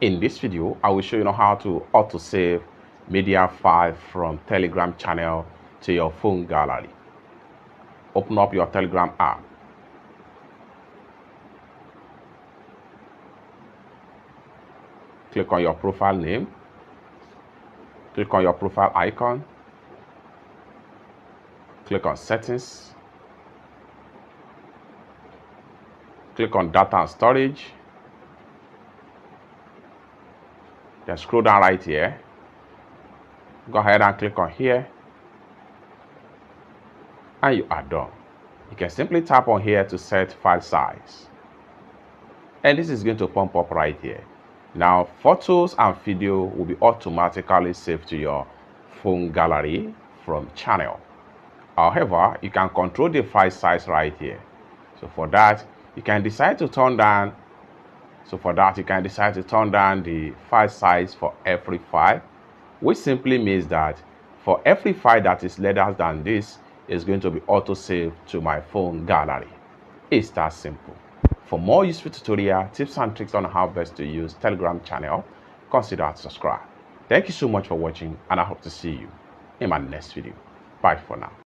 In this video, I will show you how to auto-save media file from Telegram channel to your phone gallery. Open up your Telegram app. Click on your profile name. Click on your profile icon. Click on settings. Click on data and storage. Then scroll down right here. Go ahead and click on here. And you are done. You can simply tap on here to set file size. And this is going to pump up right here. Now, photos and video will be automatically saved to your phone gallery from channel. However, you can control the file size right here. So for that, you can decide to turn down the file size for every file, which simply means that for every file that is larger than this is going to be auto-saved to my phone gallery. It's that simple. For more useful tutorial, tips and tricks on how best to use Telegram channel, consider to subscribe. Thank you so much for watching, and I hope to see you in my next video. Bye for now.